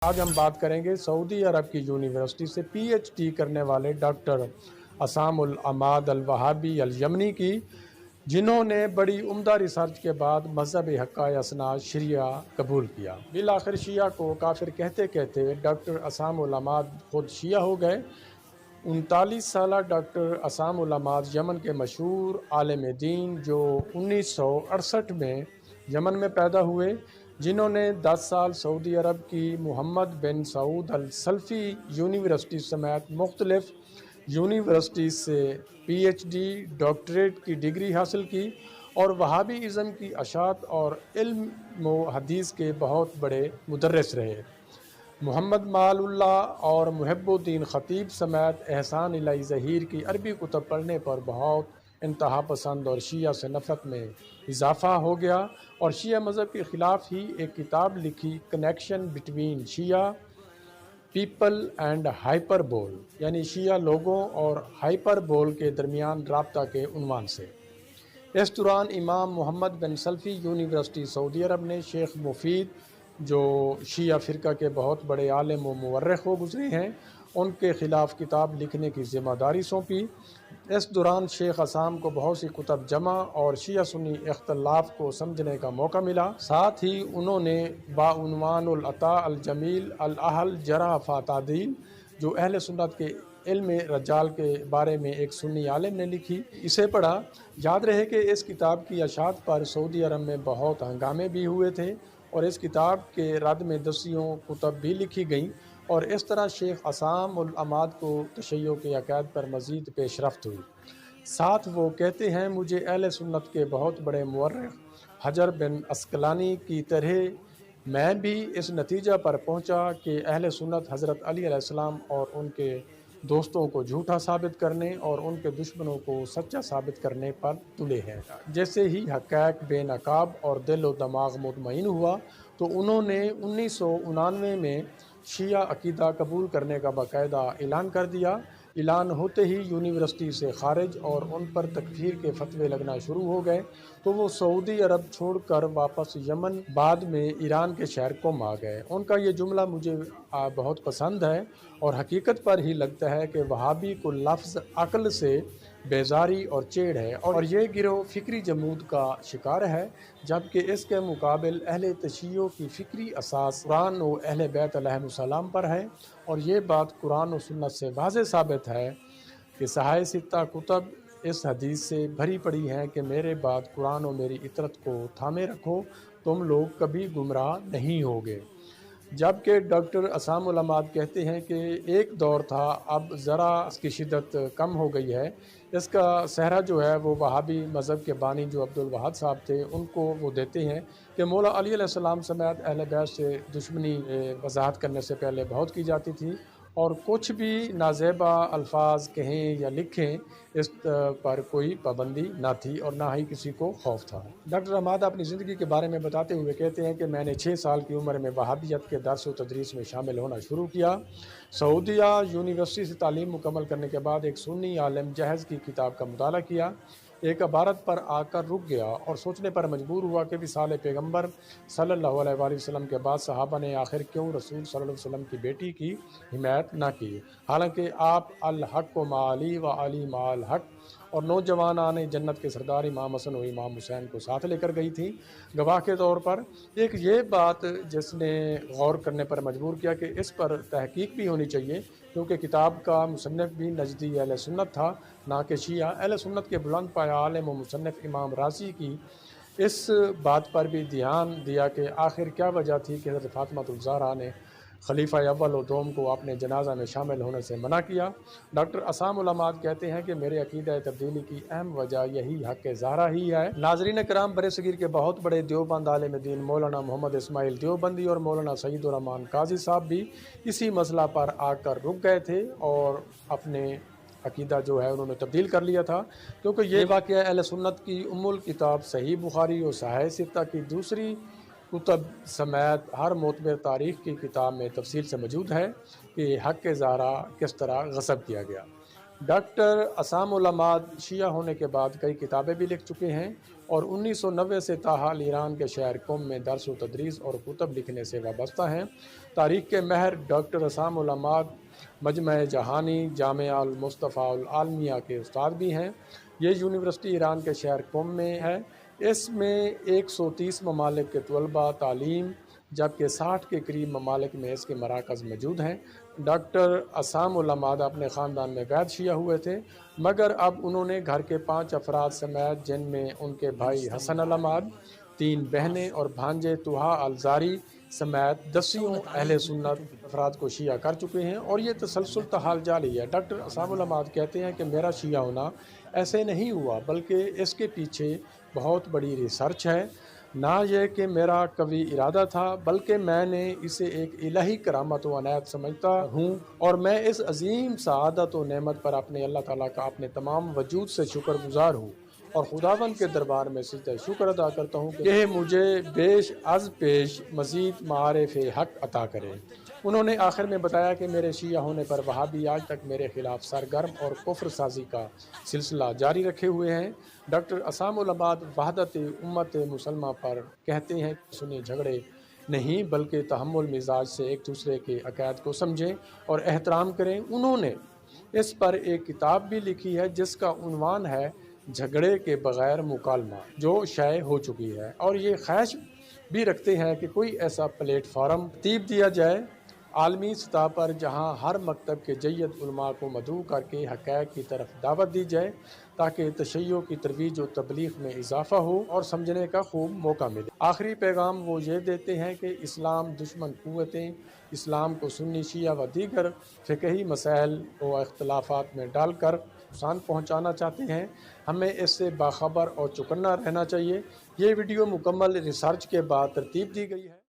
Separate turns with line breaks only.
آج ہم بات کریں گے سعودی عرب کی یونیورسٹی سے پی ایچ ڈی کرنے والے ڈاکٹر عصام العماد الوہابی الیمنی کی، جنہوں نے بڑی عمدہ ریسرچ کے بعد مذہب حقہ اسناد شریعہ قبول کیا۔ بالآخر شیعہ کو کافر کہتے کہتے ڈاکٹر عصام العماد خود شیعہ ہو گئے۔ 39 سالہ ڈاکٹر عصام العماد یمن کے مشہور عالم دین جو 1968 میں یمن میں پیدا ہوئے، جنہوں نے 10 سال سعودی عرب کی محمد بن سعود السلفی یونیورسٹی سمیت مختلف یونیورسٹیز سے پی ایچ ڈی ڈاکٹریٹ کی ڈگری حاصل کی اور وہابی ازم کی اشاعت اور علم و حدیث کے بہت بڑے مدرس رہے۔ محمد مال اللہ اور محب الدین خطیب سمیت احسان الہی ظہیر کی عربی کتب پڑھنے پر بہت انتہا پسند اور شیعہ سے نفرت میں اضافہ ہو گیا، اور شیعہ مذہب کے خلاف ہی ایک کتاب لکھی، connection between Shia people and hyper بول، یعنی شیعہ لوگوں اور ہائپر بول کے درمیان رابطہ کے عنوان سے۔ اس دوران امام محمد بن سلفی یونیورسٹی سعودی عرب نے شیخ مفید، جو شیعہ فرقہ کے بہت بڑے عالم و مورخ ہو گزرے ہیں، ان کے خلاف کتاب لکھنے کی ذمہ داری سونپی۔ اس دوران شیخ عصام کو بہت سی کتب جمع اور شیعہ سنی اختلاف کو سمجھنے کا موقع ملا۔ ساتھ ہی انہوں نے بعنوان العطاء الجمیل الاہل جرح فتعدیل، جو اہل سنت کے علم رجال کے بارے میں ایک سنی عالم نے لکھی، اسے پڑھا۔ یاد رہے کہ اس کتاب کی اشاعت پر سعودی عرب میں بہت ہنگامے بھی ہوئے تھے اور اس کتاب کے رد میں دسیوں کتب بھی لکھی گئیں، اور اس طرح شیخ عصام العماد کو تشیع کے عقائد پر مزید پیش رفت ہوئی۔ ساتھ وہ کہتے ہیں، مجھے اہل سنت کے بہت بڑے مورخ حجر بن عسقلانی کی طرح میں بھی اس نتیجہ پر پہنچا کہ اہل سنت حضرت علی علیہ السلام اور ان کے دوستوں کو جھوٹا ثابت کرنے اور ان کے دشمنوں کو سچا ثابت کرنے پر تلے ہیں۔ جیسے ہی حقائق بے نقاب اور دل و دماغ مطمئن ہوا تو انہوں نے 1999 میں شیعہ عقیدہ قبول کرنے کا باقاعدہ اعلان کر دیا۔ اعلان ہوتے ہی یونیورسٹی سے خارج اور ان پر تکفیر کے فتوے لگنا شروع ہو گئے، تو وہ سعودی عرب چھوڑ کر واپس یمن، بعد میں ایران کے شہر قم آ گئے۔ ان کا یہ جملہ مجھے بہت پسند ہے اور حقیقت پر ہی لگتا ہے کہ وہابی کو لفظ عقل سے بیزاری اور چیڑ ہے، اور یہ گروہ فکری جمود کا شکار ہے، جبکہ اس کے مقابل اہل تشیع کی فکری اساس قرآن و اہل بیت علیہم السلام پر ہے، اور یہ بات قرآن و سنت سے واضح ثابت ہے کہ صحائح ستہ کتب اس حدیث سے بھری پڑی ہیں کہ میرے بعد قرآن و میری اطرت کو تھامے رکھو، تم لوگ کبھی گمراہ نہیں ہوگے۔ جبکہ ڈاکٹر عصام العماد کہتے ہیں کہ ایک دور تھا، اب ذرا اس کی شدت کم ہو گئی ہے۔ اس کا سہرا جو ہے وہ وہابی مذہب کے بانی جو عبد الوہاب صاحب تھے ان کو وہ دیتے ہیں کہ مولا علی علیہ السلام سمیت اہل بیت سے دشمنی وضاحت کرنے سے پہلے بہت کی جاتی تھی، اور کچھ بھی نازیبا الفاظ کہیں یا لکھیں اس پر کوئی پابندی نہ تھی اور نہ ہی کسی کو خوف تھا۔ ڈاکٹر عماد اپنی زندگی کے بارے میں بتاتے ہوئے کہتے ہیں کہ میں نے 6 سال کی عمر میں وہابیت کے درس و تدریس میں شامل ہونا شروع کیا۔ سعودیہ یونیورسٹی سے تعلیم مکمل کرنے کے بعد ایک سنی عالم جہز کی کتاب کا مطالعہ کیا، ایک عبارت پر آ کر رک گیا اور سوچنے پر مجبور ہوا کہ وصال پیغمبر صلی اللہ علیہ وآلہ وسلم کے بعد صحابہ نے آخر کیوں رسول صلی اللہ علیہ وسلم کی بیٹی کی حمایت نہ کی، حالانکہ آپ الحق و مع علی و علی مع الحق اور نوجوانان جنت کے سردار امام حسن و امام حسین کو ساتھ لے کر گئی تھی گواہ کے طور پر۔ ایک یہ بات جس نے غور کرنے پر مجبور کیا کہ اس پر تحقیق بھی ہونی چاہیے، کیونکہ کتاب کا مصنف بھی نجدی اہل سنت تھا نہ کہ شیعہ۔ اہل سنت کے بلند پایہ عالم و مصنف امام رازی کی اس بات پر بھی دھیان دیا کہ آخر کیا وجہ تھی کہ حضرت فاطمہ الزہرا نے خلیفہ اول و دوم کو اپنے جنازہ میں شامل ہونے سے منع کیا۔ ڈاکٹر عصام العماد کہتے ہیں کہ میرے عقیدہ تبدیلی کی اہم وجہ یہی حق زہرا ہی ہے۔ ناظرین کرام، برصغیر کے بہت بڑے دیوبند عالم دین مولانا محمد اسماعیل دیوبندی اور مولانا سعید الرحمان قاضی صاحب بھی اسی مسئلہ پر آ کر رک گئے تھے اور اپنے عقیدہ جو ہے انہوں نے تبدیل کر لیا تھا، کیونکہ یہ واقعہ اہل سنت کی ام الکتاب صحیح بخاری اور صحیح ستہ کی دوسری کتب سمیت ہر معتبر تاریخ کی کتاب میں تفصیل سے موجود ہے کہ حق زہرا کس طرح غصب کیا گیا۔ ڈاکٹر عصام العماد شیعہ ہونے کے بعد کئی کتابیں بھی لکھ چکے ہیں اور 1990 سے تاحال ایران کے شہر قم میں درس و تدریس اور کتب لکھنے سے وابستہ ہیں۔ تاریخ کے ماہر ڈاکٹر عصام العماد مجمع جہانی جامعہ المصطفیٰ العالمیہ کے استاد بھی ہیں۔ یہ یونیورسٹی ایران کے شہر قم میں ہے۔ اس میں 130 ممالک کے طلباء تعلیم جبکہ 60 کے قریب ممالک میں اس کے مراکز موجود ہیں۔ ڈاکٹر عصام العماد اپنے خاندان میں غیر شیعہ ہوئے تھے، مگر اب انہوں نے گھر کے 5 افراد سمیت جن میں ان کے بھائی حسن العماد، 3 بہنیں اور بھانجے طہا الزاری سمیت 10 اہل سنت افراد کو شیعہ کر چکے ہیں اور یہ تسلسل تاحال جاری ہے۔ ڈاکٹر عصام العماد کہتے ہیں کہ میرا شیعہ ہونا ایسے نہیں ہوا بلکہ اس کے پیچھے بہت بڑی ریسرچ ہے، نہ یہ کہ میرا قوی ارادہ تھا بلکہ میں نے اسے ایک الہی کرامت و عنایت سمجھتا ہوں اور میں اس عظیم سعادت و نعمت پر اپنے اللہ تعالیٰ کا اپنے تمام وجود سے شکر گزار ہوں اور خداوند کے دربار میں سجدہ شکر ادا کرتا ہوں کہ مجھے بیش از پیش مزید معارف حق عطا کرے۔ انہوں نے آخر میں بتایا کہ میرے شیعہ ہونے پر وہابی آج تک میرے خلاف سرگرم اور کفر سازی کا سلسلہ جاری رکھے ہوئے ہیں۔ ڈاکٹر عصام العماد وحدت امت مسلمہ پر کہتے ہیں کہ سنے جھگڑے نہیں بلکہ تحمل مزاج سے ایک دوسرے کے عقائد کو سمجھیں اور احترام کریں۔ انہوں نے اس پر ایک کتاب بھی لکھی ہے جس کا عنوان ہے جھگڑے کے بغیر مکالمہ، جو شائع ہو چکی ہے، اور یہ خواہش بھی رکھتے ہیں کہ کوئی ایسا پلیٹ فارم ترتیب دیا جائے عالمی سطح پر جہاں ہر مکتب کے جید علماء کو مدعو کر کے حقائق کی طرف دعوت دی جائے تاکہ تشیع کی ترویج و تبلیغ میں اضافہ ہو اور سمجھنے کا خوب موقع ملے۔ آخری پیغام وہ یہ دیتے ہیں کہ اسلام دشمن قوتیں اسلام کو سنی شیعہ و دیگر فقہی مسائل و اختلافات میں ڈال کر نقصان پہنچانا چاہتے ہیں۔ ہمیں اس سے باخبر اور چوکنا رہنا چاہیے۔ یہ ویڈیو مکمل ریسرچ کے بعد ترتیب دی گئی ہے۔